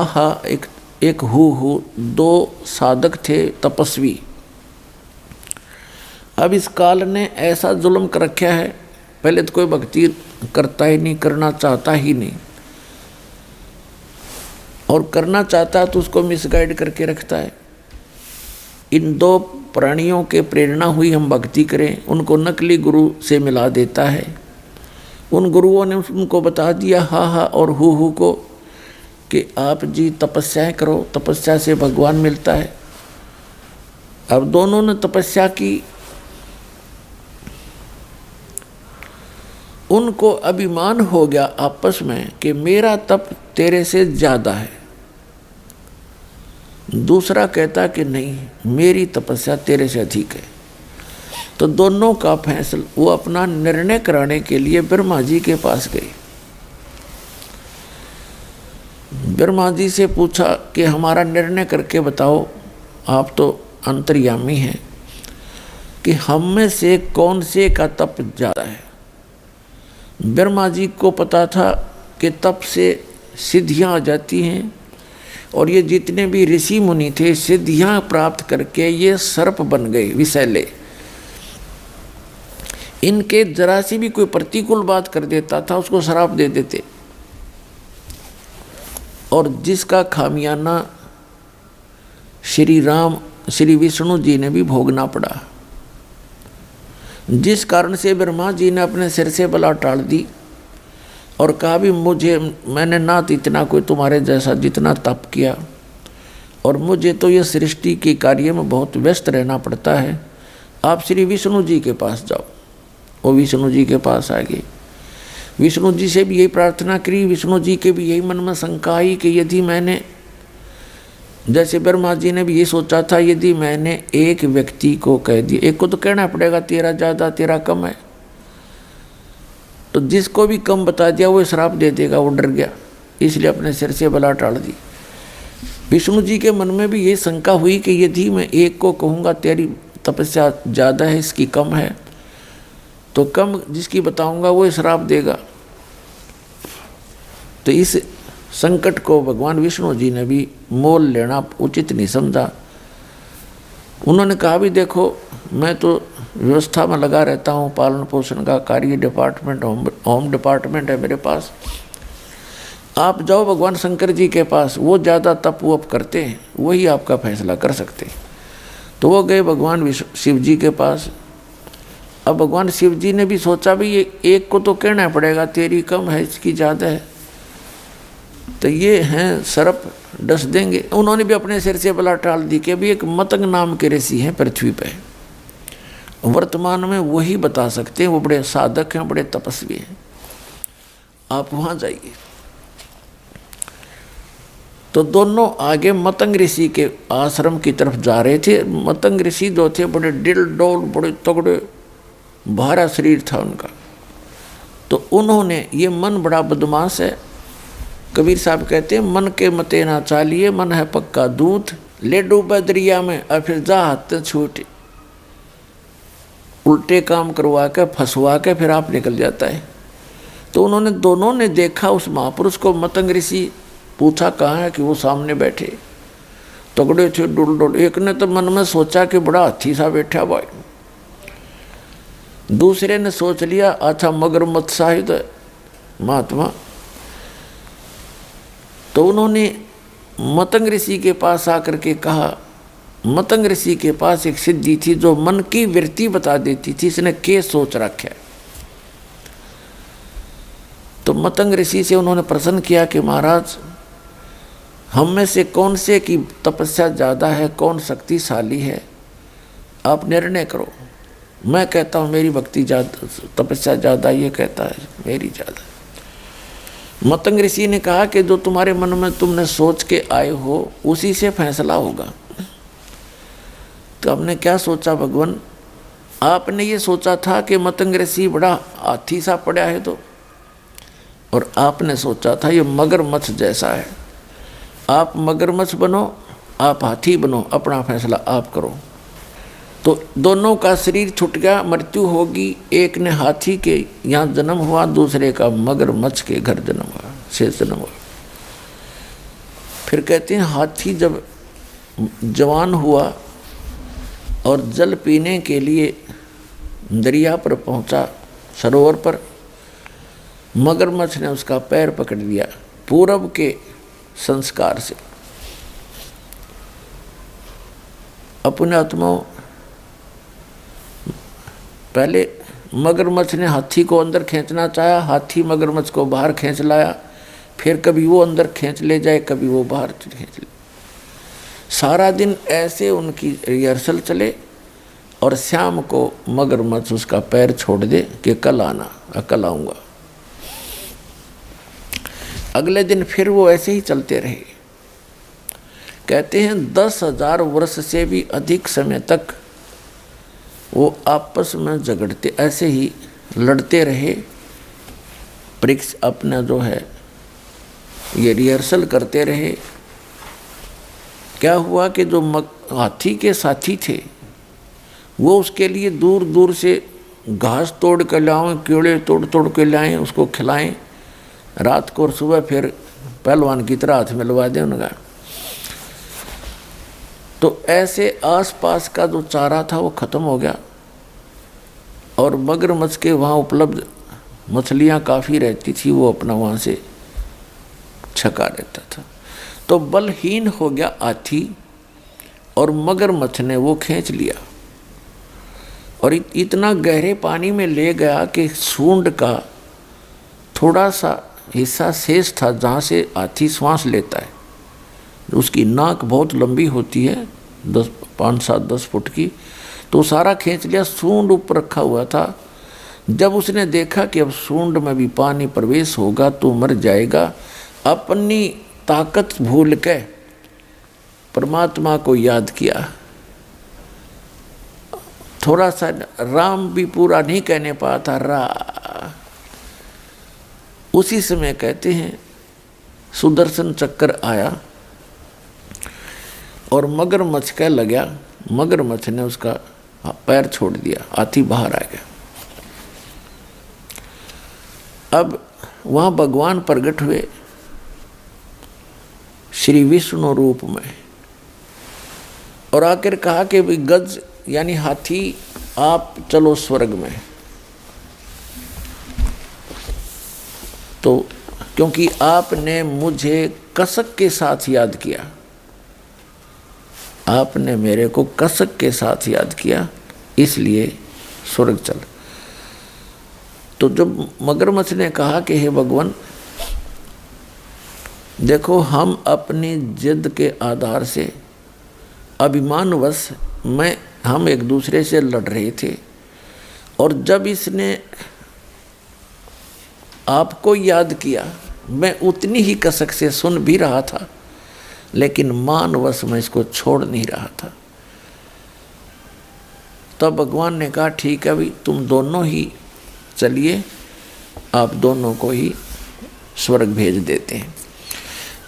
हा एक हु दो साधक थे तपस्वी। अब इस काल ने ऐसा जुल्म कर रखा है, पहले तो कोई भक्ति करता ही नहीं, करना चाहता ही नहीं, और करना चाहता तो उसको मिसगाइड करके रखता है। इन दो प्राणियों के प्रेरणा हुई हम भक्ति करें, उनको नकली गुरु से मिला देता है। उन गुरुओं ने उनको बता दिया हा और हु को कि आप जी तपस्याएं करो, तपस्या से भगवान मिलता है। अब दोनों ने तपस्या की, उनको अभिमान हो गया आपस में कि मेरा तप तेरे से ज़्यादा है। दूसरा कहता कि नहीं, मेरी तपस्या तेरे से अधिक है। तो दोनों का फैसला, वो अपना निर्णय कराने के लिए ब्रह्मा जी के पास गए। ब्रह्मा जी से पूछा कि हमारा निर्णय करके बताओ, आप तो अंतर्यामी हैं, कि हम में से कौन से का तप ज़्यादा है। ब्रह्मा जी को पता था कि तप से सिद्धियाँ आ जाती हैं, और ये जितने भी ऋषि मुनि थे सिद्धियाँ प्राप्त करके ये सर्प बन गए विषैले। इनके जरा सी भी कोई प्रतिकूल बात कर देता था उसको श्राप दे देते, और जिसका खामियाना श्री विष्णु जी ने भी भोगना पड़ा, जिस कारण से ब्रह्मा जी ने अपने सिर से बला टाल दी और कहा भी मैंने ना तो इतना कोई तुम्हारे जैसा जितना तप किया, और मुझे तो ये सृष्टि के कार्य में बहुत व्यस्त रहना पड़ता है, आप श्री विष्णु जी के पास जाओ। वो विष्णु जी के पास आ गए, विष्णु जी से भी यही प्रार्थना करी। विष्णु जी के भी यही मन में शंका आई कि यदि मैंने, जैसे ब्रह्मा जी ने भी ये सोचा था, यदि मैंने एक व्यक्ति को कह दिया, एक को तो कहना पड़ेगा तेरा ज़्यादा तेरा कम है, तो जिसको भी कम बता दिया वो श्राप दे देगा, वो डर गया, इसलिए अपने सिर से बला टाल दी। विष्णु जी के मन में भी ये शंका हुई कि यदि मैं एक को कहूँगा तेरी तपस्या ज़्यादा है इसकी कम है, तो कम जिसकी बताऊँगा वो श्राप देगा। तो इस संकट को भगवान विष्णु जी ने भी मोल लेना उचित नहीं समझा। उन्होंने कहा भी देखो, मैं तो व्यवस्था में लगा रहता हूँ, पालन पोषण का कार्य डिपार्टमेंट, होम डिपार्टमेंट है मेरे पास, आप जाओ भगवान शंकर जी के पास, वो ज़्यादा तप वप करते हैं, वही आपका फैसला कर सकते हैं। तो वो गए भगवान शिव जी के पास। अब भगवान शिव जी ने भी सोचा भी ये एक को तो कहना पड़ेगा तेरी कम है इसकी ज़्यादा है, तो ये हैं सर्प डस देंगे। उन्होंने भी अपने सिर से बला टाल दी कि अभी एक मतंग नाम के ऋषि हैं पृथ्वी पे, वर्तमान में वही बता सकते हैं, वो बड़े साधक हैं, बड़े तपस्वी हैं, आप वहाँ जाइए। तो दोनों आगे मतंग ऋषि के आश्रम की तरफ जा रहे थे। मतंग ऋषि जो थे बड़े डिल डोल, बड़े तगड़े, भारा शरीर था उनका। तो उन्होंने, ये मन बड़ा बदमाश है, कबीर साहब कहते हैं मन के मते ना चालिए, मन है पक्का दूध, ले डूबे दरिया में और फिर जा हाथ छूटे। उल्टे काम करवा के फंसवा के फिर आप निकल जाता है। तो उन्होंने दोनों ने देखा उस महापुरुष को। मतंग ऋषि पूछा कहाँ है, कि वो सामने बैठे तगड़े थे डुल डुल। एक ने तो मन में सोचा कि बड़ा हाथी सा बैठा भाई, दूसरे ने सोच लिया अच्छा मगरमच्छ साहिद है महात्मा। तो उन्होंने मतंग ऋषि के पास आकर के कहा, मतंग ऋषि के पास एक सिद्धि थी जो मन की वृत्ति बता देती थी, इसने क्या सोच रखा है। तो मतंग ऋषि से उन्होंने प्रश्न किया कि महाराज, हम में से कौन से की तपस्या ज़्यादा है, कौन शक्तिशाली है, आप निर्णय करो। मैं कहता हूँ मेरी भक्ति ज़्यादा, तपस्या ज़्यादा, ये कहता है मेरी ज़्यादा। मतंग ऋषि ने कहा कि जो तुम्हारे मन में तुमने सोच के आए हो उसी से फैसला होगा। तो आपने क्या सोचा भगवान? आपने ये सोचा था कि मतंग ऋषि बड़ा हाथी सा पड़ा है, तो और आपने सोचा था ये मगरमच्छ जैसा है। आप मगरमच्छ बनो, आप हाथी बनो, अपना फैसला आप करो। तो दोनों का शरीर छूट गया, मृत्यु होगी। एक ने हाथी के यहाँ जन्म हुआ, दूसरे का मगरमच्छ के घर जन्म हुआ, शेष जन्म हुआ। फिर कहते हैं हाथी जब जवान हुआ और जल पीने के लिए दरिया पर पहुंचा, सरोवर पर, मगरमच्छ ने उसका पैर पकड़ लिया पूरब के संस्कार से। अपने आत्माओं, पहले मगरमच्छ ने हाथी को अंदर खींचना चाहा, हाथी मगरमच्छ को बाहर खींच लाया, फिर कभी वो अंदर खींच ले जाए, कभी वो बाहर खींच ले। सारा दिन ऐसे उनकी रिहर्सल चले और शाम को मगरमच्छ उसका पैर छोड़ दे कि कल आना, कल आऊँगा। अगले दिन फिर वो ऐसे ही चलते रहे। कहते हैं 10,000 वर्ष से भी अधिक समय तक वो आपस में झगड़ते, ऐसे ही लड़ते रहे। परीक्ष अपना जो है ये रिहर्सल करते रहे। क्या हुआ कि जो हाथी के साथी थे वो उसके लिए दूर दूर से घास तोड़ कर लाएं, कीड़े तोड़ तोड़ के लाएं, उसको खिलाएं रात को, और सुबह फिर पहलवान की तरह हाथ मिलवा दें उनका। तो ऐसे आसपास का जो चारा था वो ख़त्म हो गया और मगरमच्छ के वहाँ उपलब्ध मछलियाँ काफ़ी रहती थी, वो अपना वहाँ से छका रहता था। तो बलहीन हो गया हाथी और मगरमच्छ ने वो खींच लिया और इतना गहरे पानी में ले गया कि सूंड का थोड़ा सा हिस्सा शेष था जहाँ से हाथी श्वास लेता है। उसकी नाक बहुत लंबी होती है, 5-7-10 फुट की, तो सारा खींच लिया। सूंड ऊपर रखा हुआ था। जब उसने देखा कि अब सूंड में भी पानी प्रवेश होगा तो मर जाएगा, अपनी ताकत भूल के परमात्मा को याद किया। थोड़ा सा राम भी पूरा नहीं कहने पाया था, रा। उसी समय कहते हैं सुदर्शन चक्र आया और मगरमच्छ कह लगा, मगरमच्छ ने उसका पैर छोड़ दिया, हाथी बाहर आ गया। अब वहाँ भगवान प्रकट हुए श्री विष्णु रूप में और आकर कहा कि भाई गज यानी हाथी, आप चलो स्वर्ग में। तो क्योंकि आपने मुझे कसक के साथ याद किया, आपने मेरे को कसक के साथ याद किया, इसलिए स्वर्ग चल। तो जब मगरमच्छ ने कहा कि हे भगवान, देखो हम अपनी जिद के आधार से अभिमानवश हम एक दूसरे से लड़ रहे थे और जब इसने आपको याद किया मैं उतनी ही कसक से सुन भी रहा था, लेकिन मानवश मैं इसको छोड़ नहीं रहा था। तब भगवान ने कहा ठीक है भाई, तुम दोनों ही चलिए, आप दोनों को ही स्वर्ग भेज देते हैं।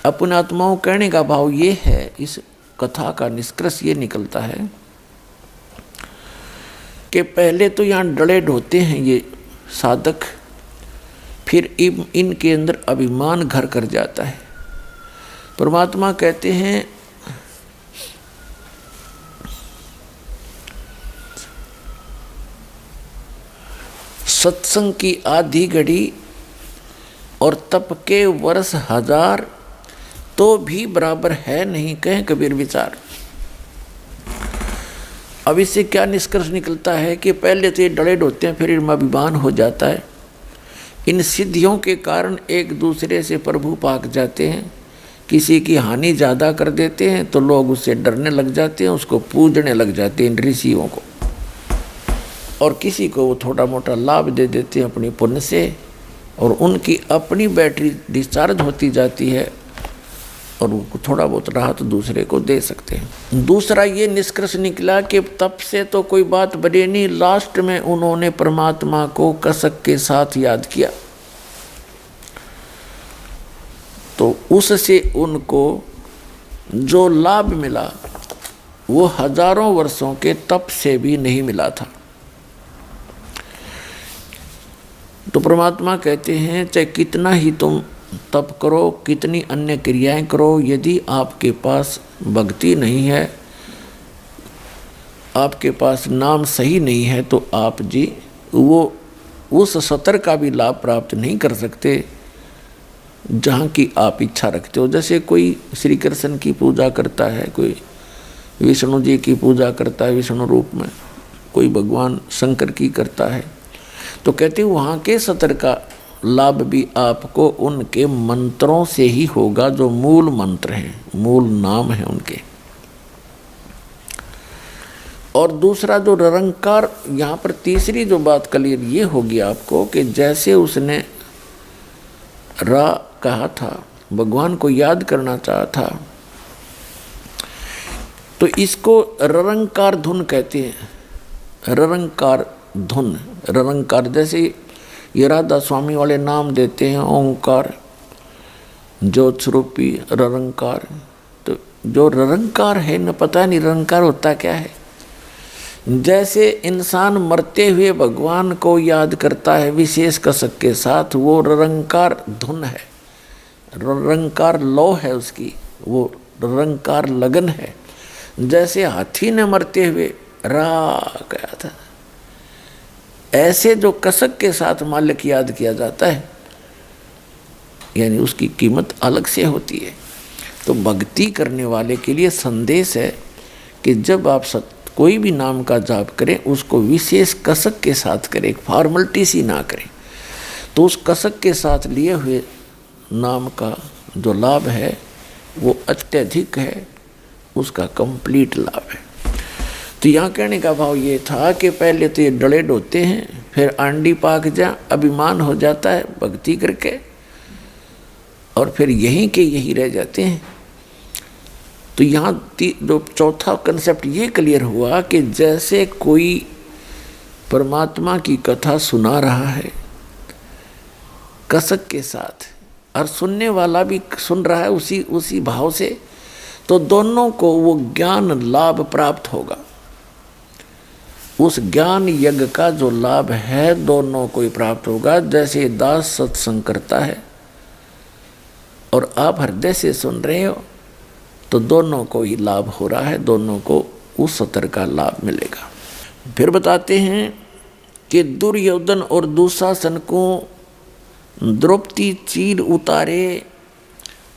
अपने आत्माओं कहने का भाव ये है, इस कथा का निष्कर्ष ये निकलता है कि पहले तो यहाँ डले ढोते हैं ये साधक, फिर इनके अंदर अभिमान घर कर जाता है। परमात्मा कहते हैं सत्संग की आधी घड़ी और तप के वर्ष 1000 तो भी बराबर है नहीं, कहें कबीर विचार। अब इससे क्या निष्कर्ष निकलता है कि पहले तो ये डले ढोते हैं, फिर इनमें अभिमान हो जाता है। इन सिद्धियों के कारण एक दूसरे से प्रभु पाक जाते हैं, किसी की हानि ज़्यादा कर देते हैं तो लोग उससे डरने लग जाते हैं, उसको पूजने लग जाते हैं इन ऋषियों को, और किसी को वो थोड़ा मोटा लाभ दे देते हैं अपनी पुण्य से, और उनकी अपनी बैटरी डिस्चार्ज होती जाती है और वो थोड़ा बहुत राहत दूसरे को दे सकते हैं। दूसरा ये निष्कर्ष निकला कि तप से तो कोई बात बने नहीं, लास्ट में उन्होंने परमात्मा को कसक के साथ याद किया तो उससे उनको जो लाभ मिला वो हजारों वर्षों के तप से भी नहीं मिला था। तो परमात्मा कहते हैं चाहे कितना ही तुम तप करो, कितनी अन्य क्रियाएं करो, यदि आपके पास भक्ति नहीं है, आपके पास नाम सही नहीं है, तो आप जी वो उस सतर का भी लाभ प्राप्त नहीं कर सकते जहाँ की आप इच्छा रखते हो। जैसे कोई श्री कृष्ण की पूजा करता है, कोई विष्णु जी की पूजा करता है विष्णु रूप में, कोई भगवान शंकर की करता है, तो कहते वहाँ के सतर का लाभ भी आपको उनके मंत्रों से ही होगा, जो मूल मंत्र हैं, मूल नाम है उनके। और दूसरा जो निरंकार, यहाँ पर तीसरी जो बात क्लियर ये होगी आपको कि जैसे उसने रा कहा था, भगवान को याद करना चाहा था, तो इसको निरंकार धुन कहते हैं। निरंकार धुन, निरंकार, जैसे ये राधा स्वामी वाले नाम देते हैं ओंकार, ज्योत स्वरूपी निरंकार। तो जो निरंकार है न, पता नहीं निरंकार होता क्या है। जैसे इंसान मरते हुए भगवान को याद करता है विशेष कसक के साथ, वो निरंकार धुन है, निरंकार लौ है उसकी, वो निरंकार लगन है। जैसे हाथी ने मरते हुए रा गया था, ऐसे जो कसक के साथ मालिक याद किया जाता है, यानी उसकी कीमत अलग से होती है। तो भक्ति करने वाले के लिए संदेश है कि जब आप कोई भी नाम का जाप करें, उसको विशेष कसक के साथ करें, फॉर्मलिटी सी ना करें। तो उस कसक के साथ लिए हुए नाम का जो लाभ है वो अत्यधिक है, उसका कंप्लीट लाभ है। तो यहाँ कहने का भाव ये था कि पहले तो ये डले डोते हैं, फिर आंडी पाक जा, अभिमान हो जाता है भक्ति करके, और फिर यहीं के यही रह जाते हैं। तो यहाँ जो चौथा कंसेप्ट ये क्लियर हुआ कि जैसे कोई परमात्मा की कथा सुना रहा है कसक के साथ, और सुनने वाला भी सुन रहा है उसी भाव से, तो दोनों को वो ज्ञान लाभ प्राप्त होगा। उस ज्ञान यज्ञ का जो लाभ है दोनों को ही प्राप्त होगा। जैसे दास सत्संग करता है और आप हृदय से सुन रहे हो, तो दोनों को ही लाभ हो रहा है, दोनों को उस सतर का लाभ मिलेगा। फिर बताते हैं कि दुर्योधन और दुशासन को द्रौपदी चीर उतारे,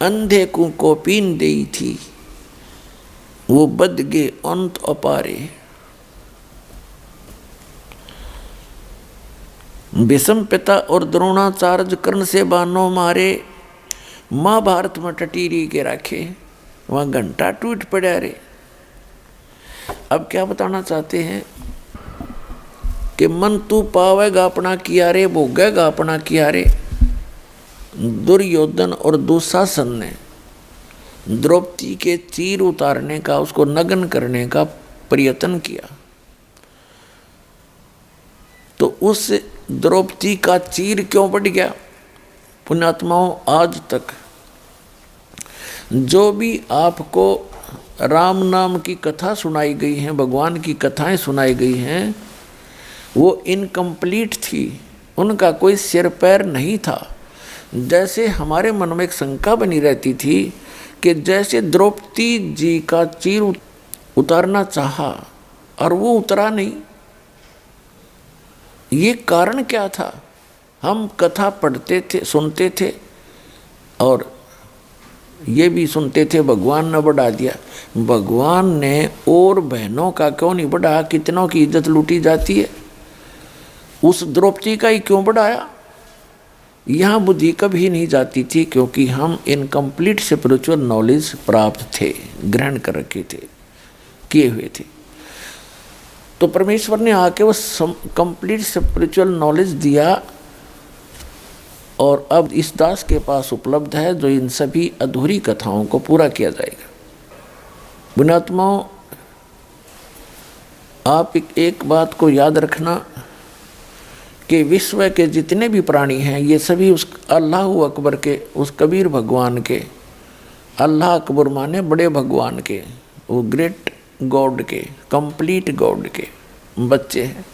अंधे को कौपीन देई थी, वो बद गे अंत अपारे। भीष्म पिता और द्रोणाचार्य कर्ण से बानों मारे, महाभारत में टटीरी के रखे, वहाँ घंटा टूट पड़ा रे। अब क्या बताना चाहते हैं कि मन तू पावेगा अपना किया रे, भोगेगा अपना किया रे। दुर्योधन और दुशासन ने द्रौपदी के चीर उतारने का, उसको नग्न करने का प्रयत्न किया, तो उस द्रौपदी का चीर क्यों बढ़ गया? पुण्यात्माओं, आज तक जो भी आपको राम नाम की कथा सुनाई गई है, भगवान की कथाएं सुनाई गई हैं, वो इनकम्प्लीट थी, उनका कोई सिर पैर नहीं था। जैसे हमारे मन में एक शंका बनी रहती थी कि जैसे द्रौपदी जी का चीर उतारना चाहा और वो उतरा नहीं, ये कारण क्या था? हम कथा पढ़ते थे, सुनते थे, और ये भी सुनते थे भगवान ने बढ़ा दिया। भगवान ने और बहनों का क्यों नहीं बढ़ाया? कितनों की इज्जत लूटी जाती है, उस द्रौपदी का ही क्यों बढ़ाया? यहाँ बुद्धि कभी नहीं जाती थी, क्योंकि हम इनकम्प्लीट स्पिरिचुअल नॉलेज प्राप्त थे, ग्रहण कर रखे थे, किए हुए थे। तो परमेश्वर ने आके वो कंप्लीट स्पिरिचुअल नॉलेज दिया, और अब इस दास के पास उपलब्ध है, जो इन सभी अधूरी कथाओं को पूरा किया जाएगा। पुण्यात्माओं, आप एक बात को याद रखना कि विश्व के जितने भी प्राणी हैं, ये सभी उस अल्लाह अकबर के, उस कबीर भगवान के, अल्लाह अकबर माने बड़े भगवान के, वो ग्रेट गॉड के, कंप्लीट गॉड के बच्चे हैं।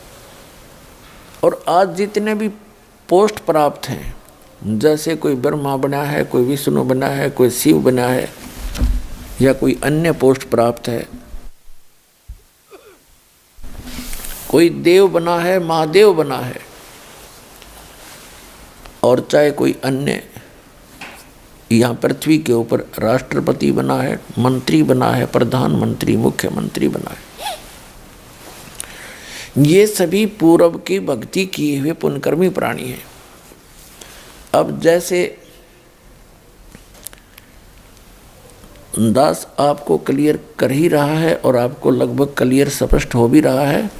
और आज जितने भी पोस्ट प्राप्त हैं, जैसे कोई ब्रह्मा बना है, कोई विष्णु बना है, कोई शिव बना है, या कोई अन्य पोस्ट प्राप्त है, कोई देव बना है, महादेव बना है, और चाहे कोई अन्य यहाँ पृथ्वी के ऊपर राष्ट्रपति बना है, मंत्री बना है, प्रधानमंत्री, मुख्यमंत्री बना है, ये सभी पूर्व की भक्ति किए हुए पुण्यकर्मी प्राणी हैं। अब जैसे दास आपको क्लियर कर ही रहा है और आपको लगभग क्लियर स्पष्ट हो भी रहा है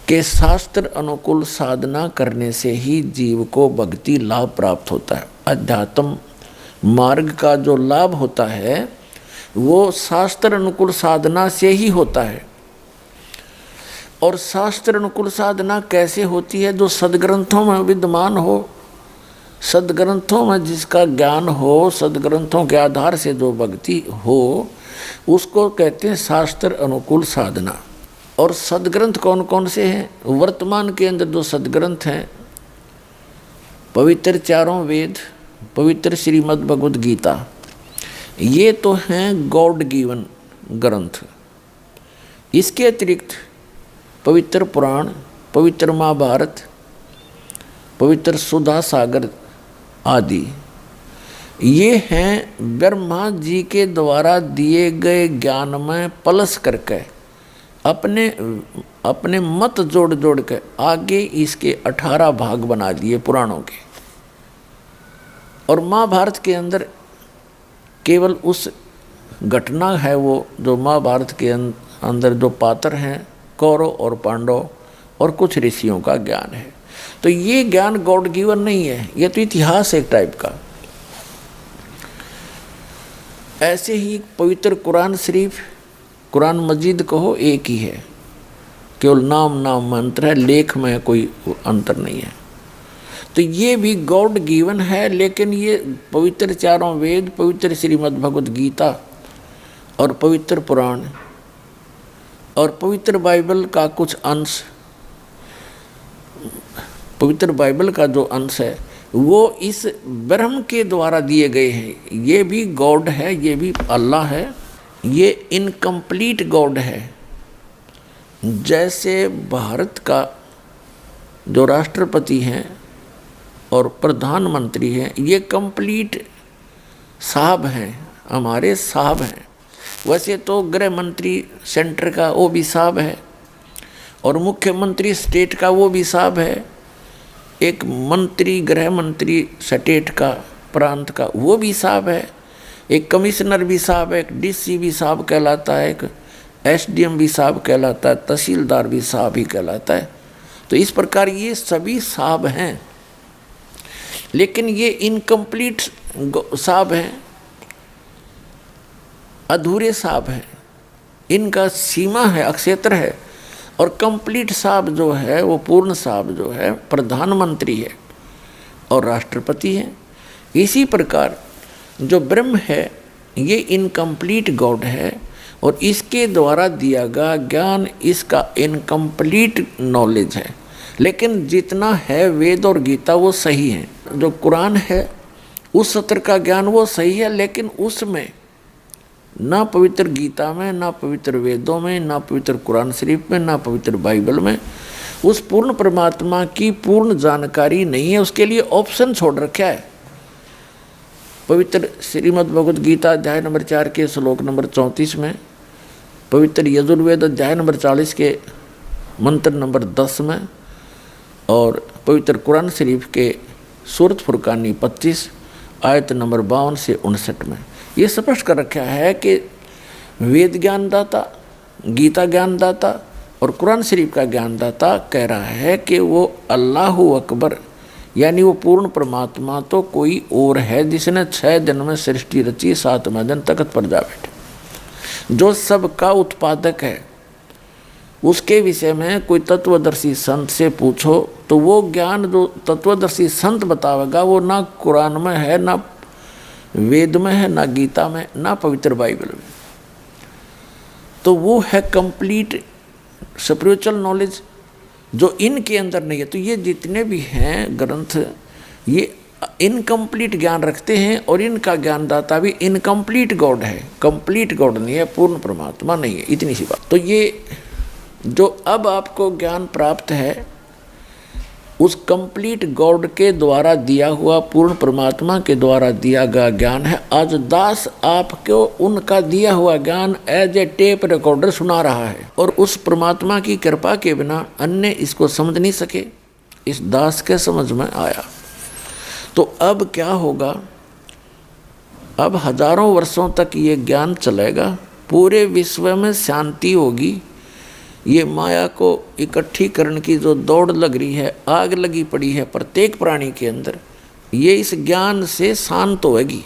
कि शास्त्र अनुकूल साधना करने से ही जीव को भक्ति लाभ प्राप्त होता है। अध्यात्म मार्ग का जो लाभ होता है वो शास्त्र अनुकूल साधना से ही होता है। और शास्त्र अनुकूल साधना कैसे होती है? जो सदग्रंथों में विद्यमान हो, सदग्रंथों में जिसका ज्ञान हो, सदग्रंथों के आधार से जो भक्ति हो, उसको कहते हैं शास्त्र अनुकूल साधना। और सदग्रंथ कौन कौन से हैं? वर्तमान के अंदर जो सदग्रंथ हैं, पवित्र चारों वेद, पवित्र श्रीमद् भगवद गीता, ये तो हैं गॉड गिवन ग्रंथ। इसके अतिरिक्त पवित्र पुराण, पवित्र महाभारत, पवित्र सुधा सागर आदि, ये हैं ब्रह्मा जी के द्वारा दिए गए ज्ञान में प्लस करके अपने मत जोड़ जोड़ के आगे इसके 18 भाग बना दिए पुराणों के। और महाभारत के अंदर केवल उस घटना है, वो जो महाभारत के अंदर जो पात्र हैं, कौरव और पांडव और कुछ ऋषियों का ज्ञान है। तो ये ज्ञान गॉड गिवन नहीं है, ये तो इतिहास एक टाइप का। ऐसे ही पवित्र कुरान शरीफ, कुरान मजीद कहो, एक ही है, केवल नाम मंत्र है, लेख में कोई अंतर नहीं है। तो ये भी गॉड गिवन है, लेकिन ये पवित्र चारों वेद, पवित्र श्रीमद् भगवद गीता और पवित्र पुराण और पवित्र बाइबल का कुछ अंश, पवित्र बाइबल का जो अंश है वो इस ब्रह्म के द्वारा दिए गए हैं। ये भी गॉड है, ये भी अल्लाह है, ये इनकम्प्लीट गॉड है। जैसे भारत का जो राष्ट्रपति हैं और प्रधानमंत्री हैं, ये कंप्लीट साहब हैं, हमारे साहब हैं। वैसे तो गृह मंत्री सेंटर का वो भी साहब है, और मुख्यमंत्री स्टेट का वो भी साहब है, एक मंत्री गृह मंत्री स्टेट का, प्रांत का, वो भी साहब है, एक कमिश्नर भी साहब है, एक डीसी भी साहब कहलाता है, एक एसडीएम भी साहब कहलाता है, तहसीलदार भी साहब ही कहलाता है। तो इस प्रकार ये सभी साहब हैं, लेकिन ये इनकम्प्लीट साहब हैं, अधूरे साहब हैं, इनका सीमा है, अक्षेत्र है। और कंप्लीट साहब जो है, वो पूर्ण साहब जो है, प्रधानमंत्री है और राष्ट्रपति है। इसी प्रकार जो ब्रह्म है ये इनकम्प्लीट गॉड है, और इसके द्वारा दिया गया ज्ञान इसका इनकम्प्लीट नॉलेज है। लेकिन जितना है वेद और गीता वो सही है, जो कुरान है उस सत्र का ज्ञान वो सही है, लेकिन उसमें ना पवित्र गीता में, ना पवित्र वेदों में, ना पवित्र कुरान शरीफ में, ना पवित्र बाइबल में उस पूर्ण परमात्मा की पूर्ण जानकारी नहीं है। उसके लिए ऑप्शन छोड़ रखा है। पवित्र श्रीमद् भगवद गीता अध्याय नंबर 4 के श्लोक नंबर 34 में, पवित्र यजुर्वेद अध्याय नंबर 40 के मंत्र नंबर 10 में, और पवित्र कुरान शरीफ के सूरत फुरकानी 25 आयत नंबर 52 से 59 में ये स्पष्ट कर रखा है कि वेद ज्ञानदाता, गीता ज्ञानदाता और कुरान शरीफ का ज्ञानदाता कह रहा है कि वो अल्लाह अकबर, यानी वो पूर्ण परमात्मा तो कोई और है जिसने 6 दिन में सृष्टि रची, 7वें दिन तख्त पर जा बैठे, जो सबका उत्पादक है। उसके विषय में कोई तत्वदर्शी संत से पूछो तो वो ज्ञान जो तत्वदर्शी संत बतावेगा वो ना कुरान में है, ना वेद में है, ना गीता में, ना पवित्र बाइबल में। तो वो है कंप्लीट स्पिरिचुअल नॉलेज जो इनके अंदर नहीं है। तो ये जितने भी हैं ग्रंथ, ये इनकम्प्लीट ज्ञान रखते हैं और इनका ज्ञानदाता भी इनकम्प्लीट गॉड है, कंप्लीट गॉड नहीं है, पूर्ण परमात्मा नहीं है। इतनी सी बात। तो ये जो अब आपको ज्ञान प्राप्त है उस कंप्लीट गॉड के द्वारा दिया हुआ, पूर्ण परमात्मा के द्वारा दिया गया ज्ञान है। आज दास आपको उनका दिया हुआ ज्ञान एज ए टेप रिकॉर्डर सुना रहा है और उस परमात्मा की कृपा के बिना अन्य इसको समझ नहीं सके। इस दास के समझ में आया। तो अब क्या होगा, अब हजारों वर्षों तक ये ज्ञान चलेगा, पूरे विश्व में शांति होगी। ये माया को इकट्ठी करने की जो दौड़ लग रही है, आग लगी पड़ी है प्रत्येक प्राणी के अंदर, ये इस ज्ञान से शांत होगी।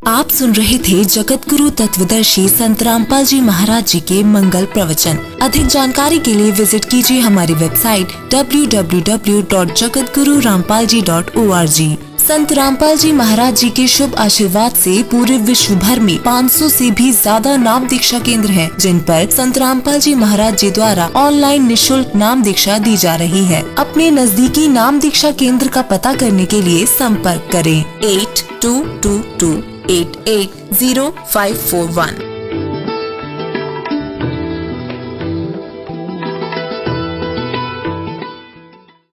आप सुन रहे थे जगत गुरु तत्वदर्शी संत रामपाल जी महाराज जी के मंगल प्रवचन। अधिक जानकारी के लिए विजिट कीजिए हमारी वेबसाइट www.jagatgururampalji.org। संत रामपाल जी महाराज जी के शुभ आशीर्वाद से पूरे विश्व भर में 500 से भी ज्यादा नाम दीक्षा केंद्र हैं, जिन पर संत रामपाल जी महाराज जी द्वारा ऑनलाइन निशुल्क नाम दीक्षा दी जा रही है। अपने नजदीकी नाम दीक्षा केंद्र का पता करने के लिए संपर्क करें 8222880541।